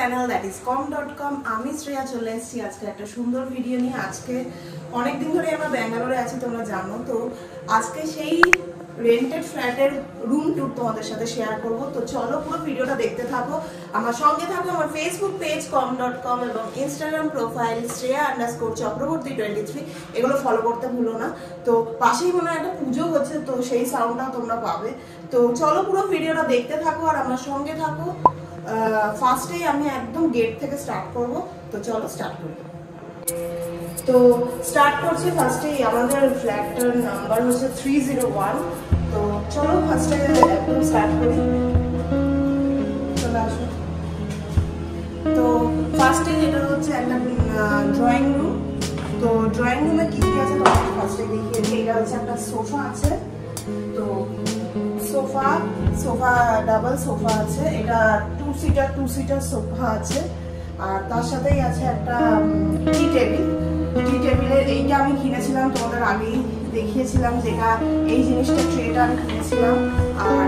Channel that is com.com। আমি শ্রেয়া চলে এসেছি আজকে একটা সুন্দর ভিডিও নিয়ে। আজকে অনেকদিন ধরে আমরা ব্যাঙ্গালোরে আছি, তোমরা জানো তো। আজকে সেই রেন্টেড ফ্ল্যাটের রুম ট্যুর তোমাদের সাথে শেয়ার করব। তো চলো পুরো ভিডিওটা দেখতে থাকো, আমার সঙ্গে থাকো। আমার ফেসবুক পেজ com.com এবং ইনস্টাগ্রাম প্রোফাইল Shreya_Chakraborty23 এগুলো ফলো করতে ভুলো না। তো পাশেই মনে হয় একটা পুজো হচ্ছে, তো সেই সাউন্ডটাও তোমরা পাবে। তো চলো পুরো ভিডিওটা দেখতে থাকো আর আমার সঙ্গে থাকো। ফার্স্টেই আমি একদম গেট থেকে স্টার্ট করব। তো চলো স্টার্ট করি। তো স্টার্ট করছি ফার্স্টেই, আমাদের ফ্ল্যাটটার নাম্বার হচ্ছে 301। তো চলো ফার্স্টে একদম স্টার্ট করি, চলে আসো। তো ফার্স্টে যেটা হচ্ছে একটা ড্রয়িং রুম। তো ড্রয়িং রুমে কি কি আছে তোমাকে ফার্স্টে দেখিয়ে দিই। এটা হচ্ছে একটা সোফা আছে, তো সোফা ডাবল সোফা আছে। এটা টু সিটার সোফা আছে। আর তার সাথেই আছে একটা টি টেবিলের এইটা আমি কিনেছিলাম, তোমাদের আগেই দেখিয়েছিলাম, যেটা এই জিনিসটা ট্রেটা আমি কিনেছিলাম। আর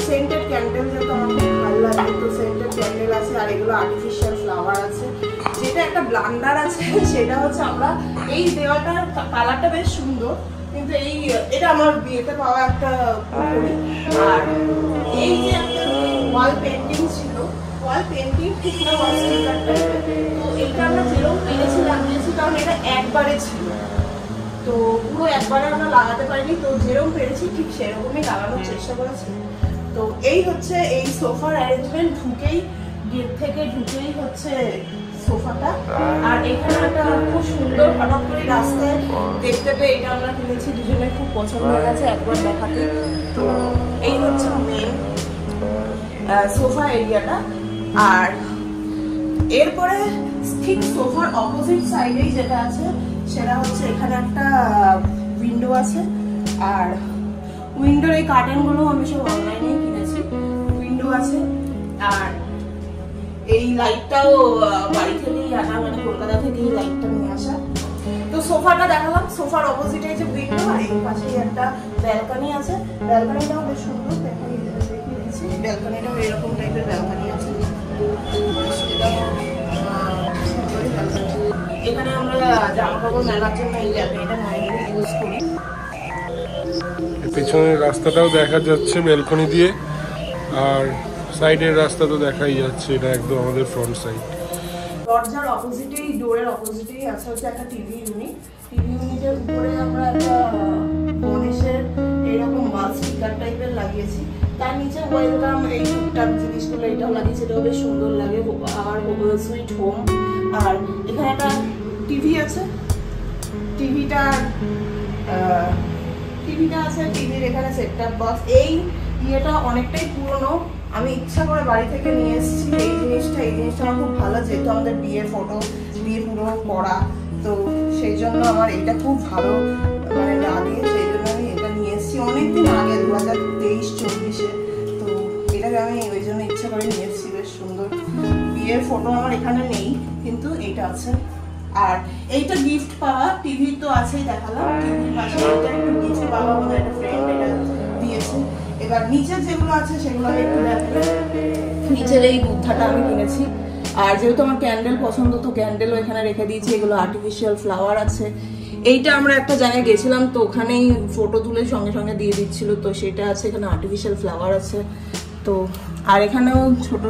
সেন্টেড ক্যান্ডেল, যেহেতু আমার খুব ভালো লাগে, তো সেন্টেড ক্যান্ডেল আছে। আর এগুলো আর্টিফিশিয়াল ফ্লাওয়ার আছে। যেটা একটা ব্লান্ডার আছে সেটা হচ্ছে আমরা এই দেওয়ালটার কালারটা বেশ সুন্দর, কিন্তু এটা আমার বিয়েতে পাওয়া একটা পুকুরি। আর এই যে একটা ওয়াল পেন্টিং ছিল, ওয়াল পেন্টিং ঠিক না ওয়াল স্টিকার টাইপের, তো এইটা আমরা যেরকম পেরেছিলাম দিয়েছি, কারণ এটা একবারে ছিল, তো পুরো একবারে আমরা লাগাতে পারিনি। তো যেরকম পেরেছি ঠিক সেরকমই লাগানোর চেষ্টা করেছি। তো এই হচ্ছে এই সোফার অ্যারেঞ্জমেন্ট। গেট থেকে ঢুকেই হচ্ছে সোফাটা। আর এখানে একটা খুব সুন্দর হঠাৎ করে রাস্তায় দেখতে পেয়ে এটা আমরা কিনেছি, দুজনে খুব পছন্দ হয়ে গেছে একবার দেখাতে। তো এই হচ্ছে মেন সোফা এরিয়াটা। আর এরপরে ঠিক সোফার অপোজিট সাইডেই যেটা আছে সেটা হচ্ছে এখানে একটা উইন্ডো আছে। আর উইন্ডোর এই কার্টেনগুলো আমি সব অনলাইনে কিনেছি। উইন্ডো আছে। আর এই লাইটটাও বাড়ি থেকেই আনা, মানে কলকাতা থেকে এই লাইটটা নিয়ে আসা। তো সোফাটা দেখালাম, সোফার অপোজিটে যে উইন্ডো, আর এই পাশেই একটা ব্যালকনি আছে। ব্যালকনিটাও বেশ সুন্দর, দেখিয়ে দিচ্ছি। ব্যালকনিটাও এরকম টাইপের ব্যালকনি আছে। এখানে আমরা জামা কাপড় মেলার জন্য এই ব্যালকনিটা ইউজ করি। পেছনের রাস্তাটাও দেখা যাচ্ছে ব্যালকনি দিয়ে, আর সাইডের রাস্তা তো দেখাই যাচ্ছে। এটা একদম আমাদের ফ্রন্ট সাইড। দরজার অপোজিটেই, ডোরের অপোজিটেই আছে হচ্ছে একটা টিভি ইউনিট। টিভি ইউনিটের উপরে আমরা একটা গণেশের এরকম ওয়াল স্টিকার টাইপের লাগিয়েছি। তার নিচে ওয়েলকাম এই টুকটাক জিনিসগুলো এটাও লাগিয়েছে, এটাও বেশ সুন্দর লাগে। আর সুইট হোম। আর এখানে একটা টিভি আছে। টিভিটা আছে, টিভির এখানে সেট টপ বক্স। এই ইয়েটা অনেকটাই পুরনো, আমি ইচ্ছা করে বাড়ি থেকে নিয়ে এসেছি। এই জিনিসটা আমার খুব ভালো, যেহেতু আমাদের বিয়ের ফটো দিয়ে পুরো করা, তো সেই জন্য আমার এটা খুব ভালো মানে লাগে। সেই জন্য আমি এটা নিয়ে এসেছি অনেকদিন আগে, 2023-24-এ। তো এটাকে আমি ওই জন্য ইচ্ছা করে নিয়ে এসেছি। বেশ সুন্দর। বিয়ের ফটো আমার এখানে নেই, কিন্তু এইটা আছে। আর এইটা গিফট পাওয়া। টিভি তো আছেই, দেখালাম। টিভির পাশে এটা একটু নিচে পাওয়া, আমাদের একটা ফ্রেন্ড এটা দিয়েছে। এবার নিচের যেগুলো আছে সেগুলো একটু দেখবে। নিচের এই বুদ্ধাটা আমি কিনেছি। আর যেহেতু আমার ক্যান্ডেল পছন্দ, তো ক্যান্ডেলও এখানে রেখে দিয়েছি। এগুলো আর্টিফিশিয়াল ফ্লাওয়ার আছে। এইটা আমরা একটা জায়গায় গেছিলাম, তো ওখানেই ফটো তুলে সঙ্গে সঙ্গে দিয়ে দিচ্ছিল, তো সেটা আছে। এখানে আর্টিফিশিয়াল ফ্লাওয়ার আছে। তো আর এখানেও ছোট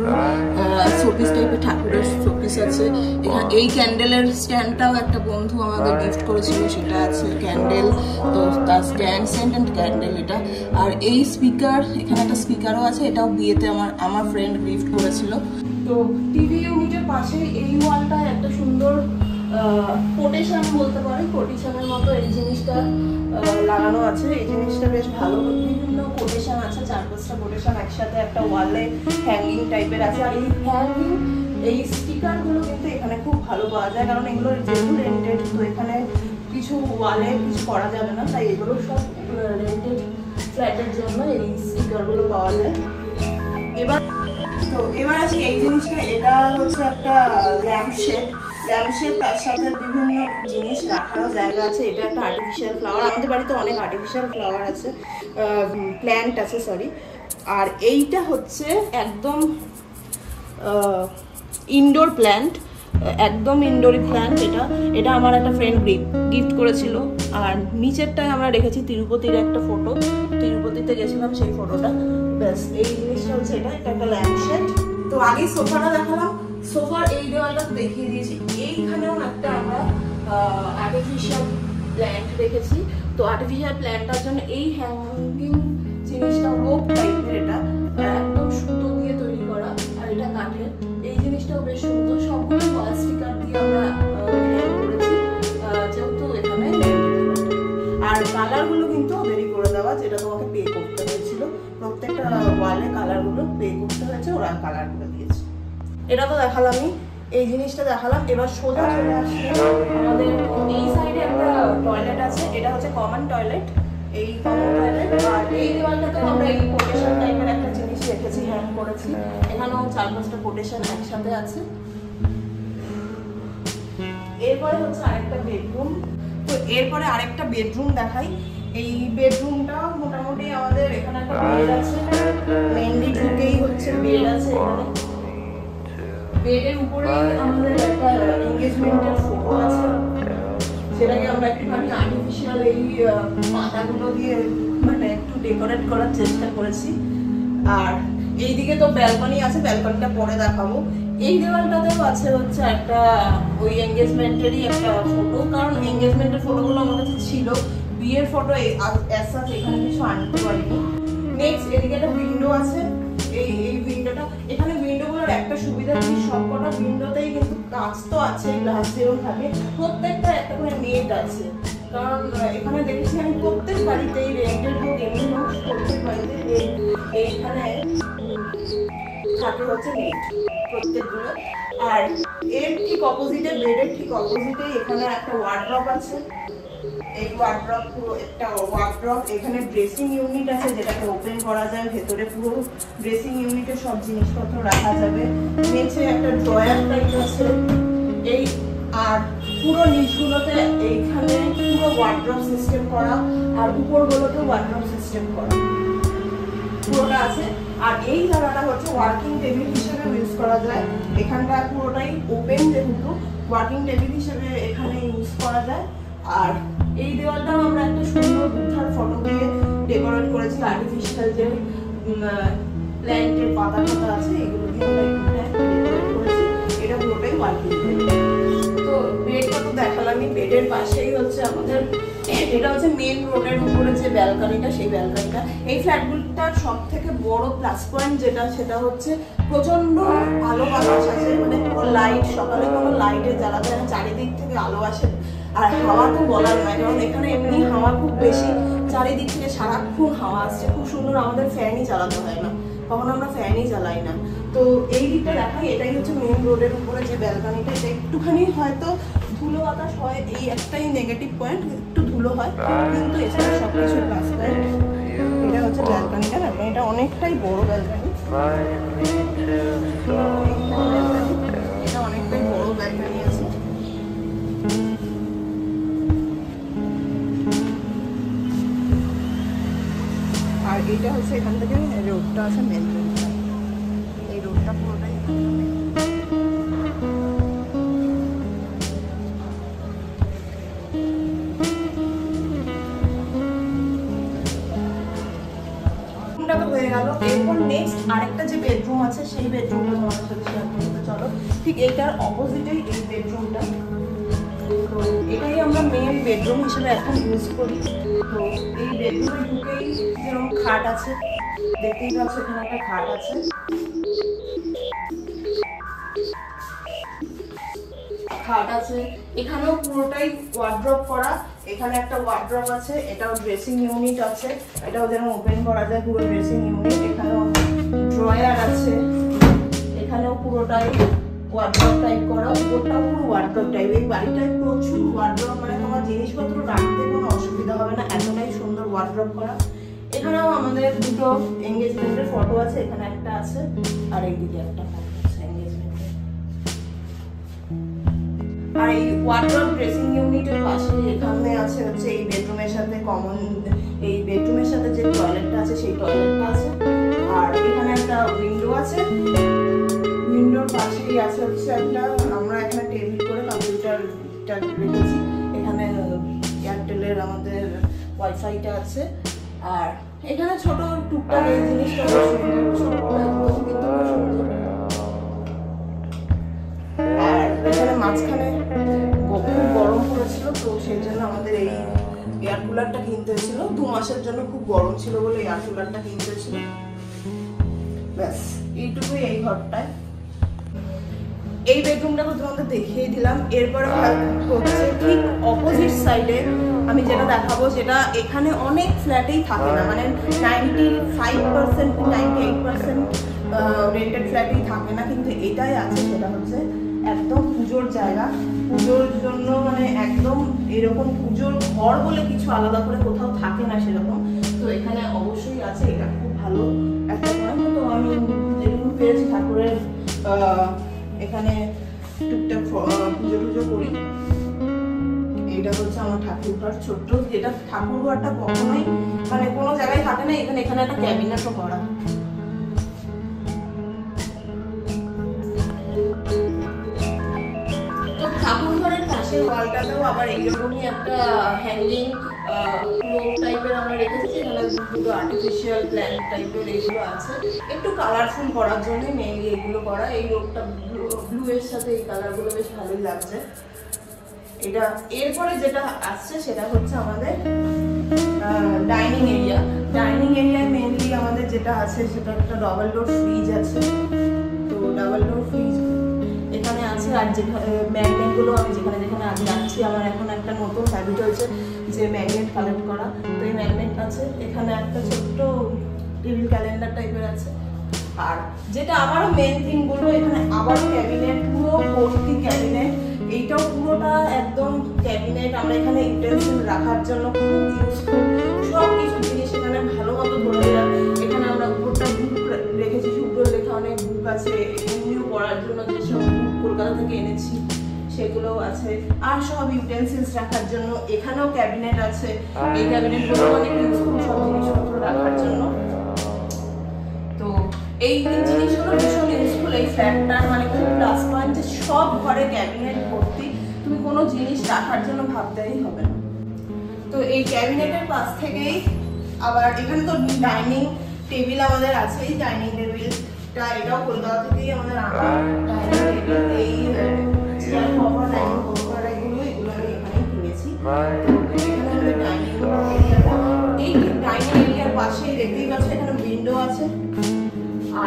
শোপিস টাইপের ঠাকুরের শোপিস আছে। এই ক্যান্ডেলের স্ট্যান্ডটাও একটা বন্ধু আমাদের গিফট করেছিল, সেটা আছে ক্যান্ডেল। তো তার সেন্ট অ্যান্ড ক্যান্ডেল এটা। আর এই স্পিকার, এখানে একটা স্পিকারও আছে, এটাও বিয়েতে আমার ফ্রেন্ড গিফট করেছিল। তো টিভি ইউনিটের পাশে এই ওয়ালটায় একটা সুন্দর কোটেশন বলতে পারি, কোটেশনের মতো এই জিনিসটা লাগানো আছে। এই জিনিসটা বেশ ভালো। বিভিন্ন কোটেশন আছে, 4-5টা কোটেশন একসাথে একটা ওয়ালে হ্যাঙ্গিং টাইপের আছে। আর এই স্টিকারগুলো কিন্তু এখানে খুব ভালো পাওয়া যায়, কারণ এগুলো যেহেতু রেন্টেড, তো এখানে কিছু ওয়ালে কিছু করা যাবে না, তাই এগুলো সব রেন্টেড ফ্ল্যাটের জন্য এই স্টিকারগুলো পাওয়া যায়। এবার আছে এই জিনিসটা। এটা হচ্ছে একটা ল্যাম্পশেড। তার সাথে বিভিন্ন জিনিস রাখারও জায়গা আছে। এটা একটা আর্টিফিশিয়াল ফ্লাওয়ার। আমাদের বাড়িতে অনেক আর্টিফিশিয়াল ফ্লাওয়ার আছে, প্ল্যান্ট আছে, সরি। আর এইটা হচ্ছে একদম ইনডোর প্ল্যান্ট, একদম ইনডোরি প্ল্যান্ট। এটা আমার একটা ফ্রেন্ড গিফট করেছিল। আর নিচেরটায় আমরা রেখেছি তিরুপতির একটা ফটো, তিরুপতিতে গেছিলাম সেই ফটোটা। ব্যাস এই জিনিসটা হচ্ছে এটা একটা ল্যাম্পশেড। তো আগেই সোফাটা দেখালাম, সোফার এই দেওয়ালটা দেখিয়ে দিয়েছি। এইখানেও একটা আমরা আর্টিফিশিয়াল প্ল্যান্ট রেখেছি। তো আর্টিফিশিয়াল প্ল্যান্টটার জন্য এই হ্যাঙ্গিং জিনিসটা রোপ টাইপের, এটা একদম সুতো দিয়ে তৈরি করা, আর এটা কাঠের। এই জিনিসটাও বেশ সুন্দর। সবগুলো ওয়াল স্টিকার দিয়ে আমরা হ্যাং করেছি, যেহেতু এখানে আর কালারগুলো কিন্তু দেরি করে দেওয়া, যেটা তোমাকে পে করতে হয়েছিল। প্রত্যেকটা ওয়ালে কালারগুলো পে করতে হয়েছে, ওরা কালারগুলো দিয়েছে। এটা তো দেখালামই, এই জিনিসটা দেখালাম। এবার সোজা চলে আসলে আমাদের এই সাইডে একটা টয়লেট আছে, এটা হচ্ছে কমন টয়লেট, এই কমন টয়লেট। আর এই দেওয়ালটাতেও আমরা এই কোটেশন টাইপের একটা জিনিস রেখেছি, হ্যাং করেছি। এখানেও 4-5টা কোটেশন একসাথে আছে। এরপরে হচ্ছে আরেকটা বেডরুম। তো এরপরে আরেকটা বেডরুম দেখাই। এই বেডরুমটা মোটামুটি আমাদের এখানে একটা বেড আছে, মেইনলি ঢুকেই হচ্ছে বেড আছে। এখানে বেডের উপরে আমাদের একটা এনগেজমেন্টের ফটো আছে, সেটাকে আমরা একটুখানি আর্টিফিশিয়াল এই পাতাগুলো দিয়ে মানে একটু ডেকোরেট করার চেষ্টা করেছি। আর এইদিকে তো ব্যালকনি আছে, ব্যালকনিটা পরে দেখাবো। এই দেওয়ালটাতেও আছে হচ্ছে একটা ওই এনগেজমেন্টেরই একটা ফটো, কারণ এনগেজমেন্টের ফটোগুলো আমার কাছে ছিল, বিয়ের ফটো এসে এখানে কিছু আনতে পারিনি। নেক্সট এদিকে একটা উইন্ডো আছে, এই উইন্ডোটা, এখানে উইন্ডোগুলোর একটা সুবিধা কি, সবকটা উইন্ডোতেই কিন্তু কাঁচ তো আছে, গ্লাস যেরকম থাকে, প্রত্যেকটা একটা করে নেট আছে। কারণ এখানে দেখেছি আমি প্রত্যেক বাড়িতেই রেন্টের হোক এমনি হোক, প্রত্যেক বাড়িতে এইখানে থাকে হচ্ছে নেট প্রত্যেকগুলো। আর এর ঠিক অপোজিটে, বেডের ঠিক অপোজিটে এখানে একটা ওয়ার্ড্রপ আছে। এই ওয়ার্ড্রপ পুরো একটা ওয়ার্ড্রপ, এখানে ড্রেসিং ইউনিট আছে যেটাকে ওপেন করা যায়, ভেতরে পুরো ড্রেসিং ইউনিটে সব জিনিসপত্র রাখা যাবে। নিচে একটা ড্রয়ার টাইপ আছে এই, আর পুরো নিচগুলোতে এইখানে পুরো ওয়ার্ড্রপ সিস্টেম করা, আর উপরগুলোতেও ওয়ার্ড্রপ সিস্টেম করা পুরোটা আছে। আর এই জায়গাটা হচ্ছে ওয়ার্কিং টেবিল হিসেবে ইউজ করা যায়। এখানটা পুরোটাই ওপেন, যেহেতু ওয়ার্কিং টেবিল হিসেবে এখানে ইউজ করা যায়। আর এই দেওয়ালটাও আমরা একটা সুন্দর বুদ্ধার ফটো দিয়ে ডেকোরেট করেছি, আর্টিফিশিয়াল যে প্ল্যান্টের পাতা পাতা আছে এগুলো দিয়ে আমরা এখানে ডেকোরেট করেছি। এটা পুরোটাই ওয়ার্কিং টেবিল। তো বেডটা তো দেখালামই, বেডের পাশেই হচ্ছে আমাদের, এটা হচ্ছে মেন রোডের উপরে যে ব্যালকনিটা, সেই ব্যালকনিটা। এই ফ্ল্যাটগুলোটার সব থেকে বড় প্লাস পয়েন্ট যেটা, সেটা হচ্ছে প্রচন্ড আলো বাতাস আছে, মানে পুরো লাইট, সকালে কোনো লাইটে জ্বালাতে হয় না, চারিদিক থেকে আলো আসে। আর হাওয়া তো বলার নয়, কারণ এখানে এমনি হাওয়া খুব বেশি, চারিদিক থেকে সারাক্ষণ হাওয়া আসছে, খুব সুন্দর। আমাদের ফ্যানই চালাতে হয় না, তখন আমরা ফ্যানই জ্বালাই না। তো এই দিকটা দেখাই, এটাই হচ্ছে মেন রোডের উপরে যে ব্যালকনিটা। এটা একটুখানি হয়তো ধুলো বাতাস হয়, এই একটাই নেগেটিভ পয়েন্ট, একটু ধুলো হয়, কিন্তু এছাড়া সবকিছু প্লাস পয়েন্ট। এটা হচ্ছে ব্যালকনিটা, ব্যালকনিটা অনেকটাই বড় ব্যালকনি, এটা অনেকটাই বড় ব্যালকনি আছে। আর এটা হচ্ছে এখান থেকে রোডটা আছে, মেন রোডটা, এই রোডটা পুরোটাই হয়ে গেল। এরপর নেক্সট আরেকটা যে বেডরুম আছে, সেই বেডরুমটা তোমাদের সাথে শেয়ার করতে চলো। ঠিক এইটার অপোজিটেই এই বেডরুমটা, তো এটাই আমরা মেন বেডরুম হিসেবে এখন ইউজ করি। তো এই বেডরুমে ঢুকেই যেরকম খাট আছে, দেখতেই পাচ্ছ এখানে একটা খাট আছে, খাট আছে। এখানেও পুরোটাই ওয়ার্ড্রপ করা, এখানে একটা ওয়ার্ড্রপ আছে, এটাও ড্রেসিং ইউনিট আছে, এটাও যেরকম ওপেন করা যায়, পুরো ড্রেসিং ইউনিট। এখানেও ড্রয়ার আছে, এখানেও পুরোটাই ওয়ার্ড্রপ টাইপ করা, উপরটাও পুরো ওয়ার্ড্রপ টাইপ। এই বাড়িটায় প্রচুর ওয়ার্ড্রপ, মানে তোমার জিনিসপত্র রাখতে কোনো অসুবিধা হবে না, এতটাই সুন্দর ওয়ার্ড্রপ করা। এখানেও আমাদের দুটো এনগেজমেন্টের ফটো আছে, এখানে একটা আছে আর এইদিকে একটা ফটো আছে এনগেজমেন্টের। আর এই ওয়ার্ড্রপ ড্রেসিং ইউনিটের পাশে এখানে আছে হচ্ছে এই বেডরুমের সাথে কমন, এই বেডরুমের সাথে যে টয়লেটটা আছে সেই টয়লেটটা আছে। আর এখানে একটা উইন্ডো আছে, উইন্ডোর পাশেই আছে হচ্ছে একটা, আমরা এখানে টেবিল করে কম্পিউটারটা রেখেছি, এখানে এয়ারটেলের আমাদের ওয়াইফাইটা আছে। আর এখানে ছোট টুকটাক এই জিনিসটা আর এখানে মাঝখানে খুব গরম পড়েছিল, তো সেই জন্য আমাদের এই এয়ার কুলারটা কিনতে হয়েছিল। 2 মাসের জন্য খুব গরম ছিল বলে এয়ার কুলারটা কিনতে হয়েছিল। ব্যাস এইটুকুই এই ঘরটায়। এই বেডরুমটা তোমাদের দেখিয়ে দিলাম। এরপরে হচ্ছে ঠিক অপোজিট সাইডে আমি যেটা দেখাবো, সেটা এখানে অনেক ফ্ল্যাটেই থাকে না, মানে 95% কি 98% রেন্টেড ফ্ল্যাটেই থাকে না, কিন্তু এটাই আছে। সেটা হচ্ছে একদম পুজোর জায়গা, পুজোর জন্য মানে একদম এরকম পুজোর ঘর বলে কিছু আলাদা করে কোথাও থাকে না সেরকম, তো এখানে অবশ্যই আছে। এটা খুব ভালো একটা পয়েন্ট। তো আমি যেটুকু পেয়েছি ঠাকুরের এখানে টুকটাক পুজো টুজো করি। এইটা হচ্ছে আমার ঠাকুরঘর ছোট্ট, যেটা ঠাকুরঘরটা কখনোই মানে কোনো জায়গায় থাকে না। এখানে একটা ক্যাবিনেটও করা। তো ঠাকুরঘরের পাশের ওয়ালটাতেও আবার এইরকমই একটা হ্যাঙ্গিং ক্লোক টাইপের আমরা রেখেছি, যেখানে দুটো আর্টিফিশিয়াল প্ল্যান্ট টাইপের এগুলো আছে, একটু কালারফুল করার জন্য মেইনলি এগুলো করা। এই লোকটা ব্লু এর সাথে এই কালারগুলো বেশ ভালোই লাগছে। এটা এরপরে যেটা আসছে সেটা হচ্ছে আমাদের ডাইনিং এরিয়া। ডাইনিং এরিয়ায় মেইনলি আমাদের যেটা আছে সেটা একটা ডাবল ডোর ফ্রিজ আছে। তো ডাবল ডোর ফ্রিজ এখানে আছে। আর যেখানে ম্যাগনেটগুলো আমি যেখানে যেখানে আগে রাখছি, আমার এখন একটা নতুন হ্যাবিট হয়েছে যে ম্যাগনেট কালেক্ট করা। তো এই ম্যাগনেট আছে। এখানে একটা ছোট্ট টেবিল ক্যালেন্ডার টাইপের আছে। আর যেটা আবারও মেন থিং বলবো, এখানে আবারও ক্যাবিনেট, পুরো ভর্তি ক্যাবিনেট। এইটাও পুরোটা একদম ক্যাবিনেট। আমরা এখানে ইউটেন্সিল রাখার জন্য খুব ইউজফুল, সব কিছু জিনিস এখানে ভালো মতো ধরে দেওয়া। এখানে আমরা উপরটা বুক রেখেছি, সুন্দর লেখা অনেক বুক আছে, এমনিও পড়ার জন্য যেসব বুক কলকাতা থেকে এনেছি সেগুলোও আছে। আর সব ইউটেন্সিলস রাখার জন্য এখানেও ক্যাবিনেট আছে। এই ক্যাবিনেটগুলো অনেক ইউজফুল সব জিনিসপত্র রাখার জন্য। তো এই জিনিসগুলো ভীষণ ইউজফুল এই ফ্ল্যাটটার, মানে খুব প্লাস পয়েন্ট যে সব ঘরে ক্যাবিনেট ভর্তি, তুমি কোনো জিনিস রাখার জন্য ভাবতেই হবে না। তো এই ক্যাবিনেটের পাশ থেকেই আবার এখানে তো ডাইনিং টেবিল আমাদের আছে। এই ডাইনিং টেবিলটা এটাও কলকাতা থেকেই আমাদের আনা ডাইনিং টেবিল। এই চেয়ার কভার, ডাইনিং কভার এগুলো আমি এখানেই কিনেছি। এখানে আমাদের ডাইনিং এরিয়াটা, এই ডাইনিং এরিয়ার পাশেই দেখতেই পাচ্ছ এখানে উইন্ডো আছে।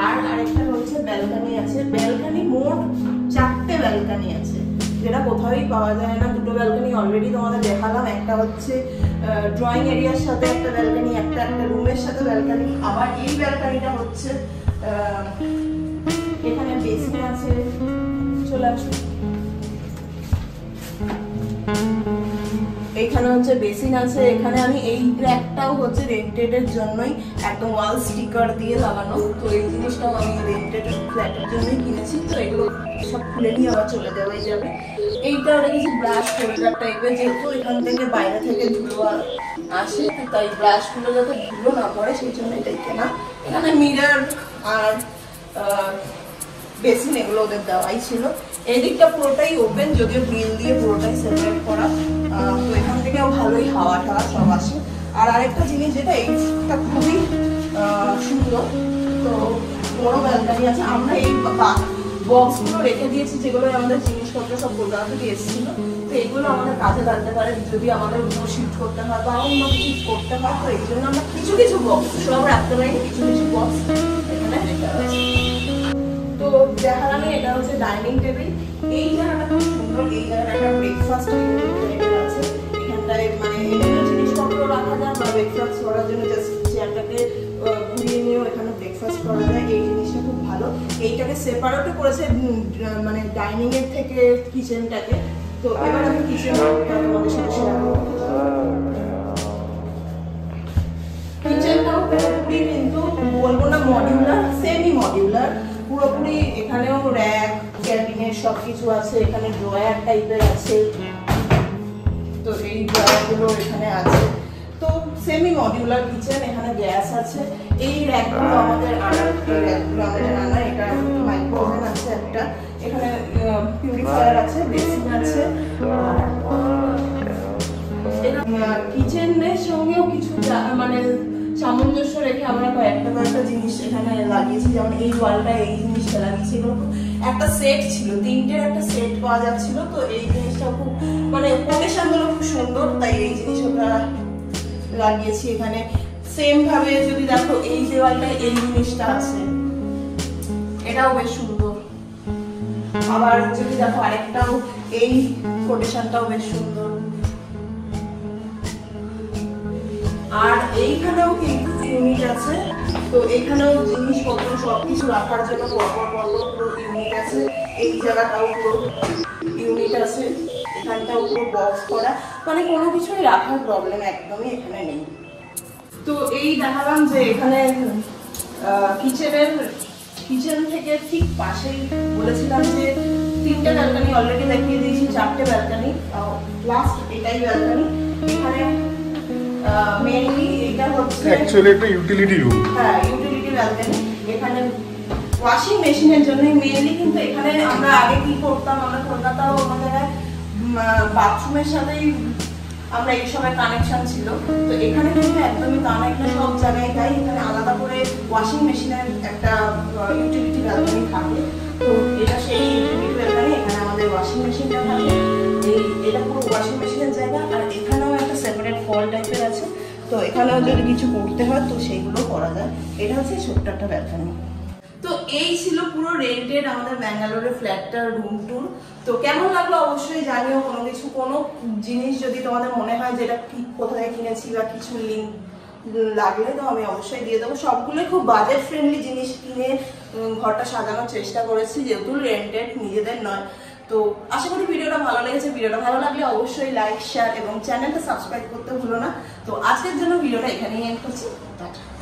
আর আরেকটা হচ্ছে ব্যালকনি আছে। ব্যালকনি মোট 4টে ব্যালকনি আছে, যেটা কোথাওই পাওয়া যায় না। 2টো ব্যালকনি অলরেডি তোমাদের দেখালাম। একটা হচ্ছে ড্রয়িং এরিয়ার সাথে একটা ব্যালকনি, একটা রুমের সাথে ব্যালকনি। আবার এই ব্যালকনিটা হচ্ছে এখানে বেসিন আছে। চলে আসো, এখানে হচ্ছে বেসিন আছে। এখানে আমি এই র্যাকটাও হচ্ছে রেন্টেডের জন্যই একদম ওয়াল স্টিকার দিয়ে লাগানো। তো এই জিনিসটাও আমি রেন্টেড ফ্ল্যাটের জন্যই কিনেছি। তো এগুলো সব খুলে নিয়ে আবার চলে যাওয়াই যাবে। এইটা রেখেছি ব্রাশ হোল্ডার টাইপের, যেহেতু এখান থেকে বাইরে থেকে ধুলো আসে, তাই ব্রাশগুলো যাতে ধুলো না পড়ে সেই জন্য এটাই কেনা। এখানে মিরর আর বেসিন এগুলো ওদের দেওয়াই ছিল। এদিকটা পুরোটাই ওপেন, যদিও গ্রিল দিয়ে পুরোটাই সেপারেট করা। তো এখান থেকেও ভালোই হাওয়া টাওয়া সব আসে। আর আরেকটা জিনিস যেটা, এইটা খুবই সুন্দর, তো বড় ব্যালকনি আছে। আমরা এই বক্সগুলো রেখে দিয়েছি, যেগুলো আমাদের জিনিসপত্র সব কলকাতা থেকে এসেছিল। তো এগুলো আমাদের কাজে লাগতে পারে যদি আমাদের উপর শিফট করতে হয় বা অন্য কিছু করতে হয়। তো এই জন্য আমরা কিছু কিছু বক্স, সব রাখতে পারি, কিছু কিছু বক্স এখানে রেখে আছে। তো দেখালাম, এটা হচ্ছে ডাইনিং টেবিল। এই জায়গাটা খুব সুন্দর। এই জায়গাটা একটা ব্রেকফাস্ট টেবিল আছে। এখানটায় মানে জিনিসপত্র রাখা যায় বা ব্রেকফাস্ট করার জন্য জাস্ট চেয়ারটাকে ঘুরিয়ে নিয়েও এখানে ব্রেকফাস্ট করা যায়। এই জিনিসটা খুব ভালো। এইটাকে সেপারেটও করেছে মানে ডাইনিং এর থেকে কিচেনটাকে। তো এবার আমি কিচেনটা তোমাদের সাথে শেয়ার করব। কিচেনটাও পুরোপুরি কিন্তু বলবো না মডিউলার, সেমি মডিউলার পুরোপুরি। এখানেও র্যাক, ক্যাবিনেট সবকিছু আছে। এখানে ড্রয়ার টাইপের আছে। তো এই ড্রয়ারগুলো এখানে আছে। তো সেমি মডিউলার কিচেন। এখানে গ্যাস আছে। এই র্যাকগুলো আমাদের আনা, এটা মাইক্রোওভেন আছে একটা। একটা। এখানে পিউরিফায়ার আছে, বেসিন আছে, কিচেনের সঙ্গেও কিছু মানে সামঞ্জস্য রেখে আমরা কয়েকটা জিনিস এখানে লাগিয়েছি। যেমন এই ওয়ালটা এই জিনিসটা লাগিয়েছি, এগুলো একটা সেট ছিল, তিনটের একটা সেট পাওয়া যাচ্ছিল। তো এই জিনিসটা খুব মানে কোটেশন গুলো খুব সুন্দর, তাই এই জিনিসটা লাগিয়েছি এখানে। সেম ভাবে যদি দেখো এই দেওয়ালটা এই জিনিসটা আছে, এটাও বেশ সুন্দর। আবার যদি দেখো আরেকটাও এই কোটেশনটাও বেশ সুন্দর। আর এইখানেও কিন্তু ইউনিট আছে, তো এখানেও জিনিসপত্র সবকিছু রাখার জন্য পরপর ইউনিট আছে। এই জায়গাটাও পুরো ইউনিট আছে, এখানটাও পুরো বক্স করা, মানে কোনো কিছুই রাখার প্রবলেম একদমই এখানে নেই। তো এই দেখালাম যে এখানে কিচেন থেকে ঠিক পাশেই বলেছিলাম যে 3টে ব্যালকনি অলরেডি দেখিয়ে দিয়েছি, 4টে ব্যালকনি, লাস্ট এটাই ব্যালকনি। এখানে মেইনলি এটা হচ্ছে অ্যাকচুয়ালি একটা ইউটিলিটি রুম। হ্যাঁ, ইউটিলিটি ব্যালকনি। এখানে ওয়াশিং মেশিনের জন্য মেইনলি, কিন্তু এখানে আমরা আগে কি করতাম, আমরা কলকাতাও আমাদের বাথরুমের সাথেই আমরা এই সবের কানেকশন ছিল। তো এখানে কিন্তু একদমই তা না, এখানে সব জায়গায় তাই এখানে আলাদা করে ওয়াশিং মেশিনের একটা ইউটিলিটি ব্যালকনি থাকে। তো এটা সেই ইউটিলিটি ব্যালকনি, এখানে আমাদের ওয়াশিং মেশিনটা থাকে। এটা পুরো ওয়াশিং মেশিনের জায়গা। আর এখানেও একটা সেপারেট ফল টাইপের আছে, তো এখানেও যদি কিছু করতে হয় তো সেইগুলো করা যায়। এটা হচ্ছে ছোট্ট একটা ব্যালকনি। তো এই ছিল পুরো রেন্টেড আমাদের ব্যাঙ্গালোরের ফ্ল্যাটটার রুম ট্যুর। তো কেমন লাগলো অবশ্যই জানিও। কোনো জিনিস যদি তোমাদের মনে হয় যে এটা কোথায় কিনেছি বা কিছু লিঙ্ক লাগলে তো আমি অবশ্যই দিয়ে দেবো। সবগুলোই খুব বাজেট ফ্রেন্ডলি জিনিস কিনে ঘরটা সাজানোর চেষ্টা করেছি, যেহেতু রেন্টেড, নিজেদের নয়। তো আশা করি ভিডিওটা ভালো লেগেছে। ভিডিওটা ভালো লাগলে অবশ্যই লাইক, শেয়ার এবং চ্যানেলটা সাবস্ক্রাইব করতে ভুলো না। তো আজকের জন্য ভিডিওটা এখানেই এন্ড করছি। টাটা।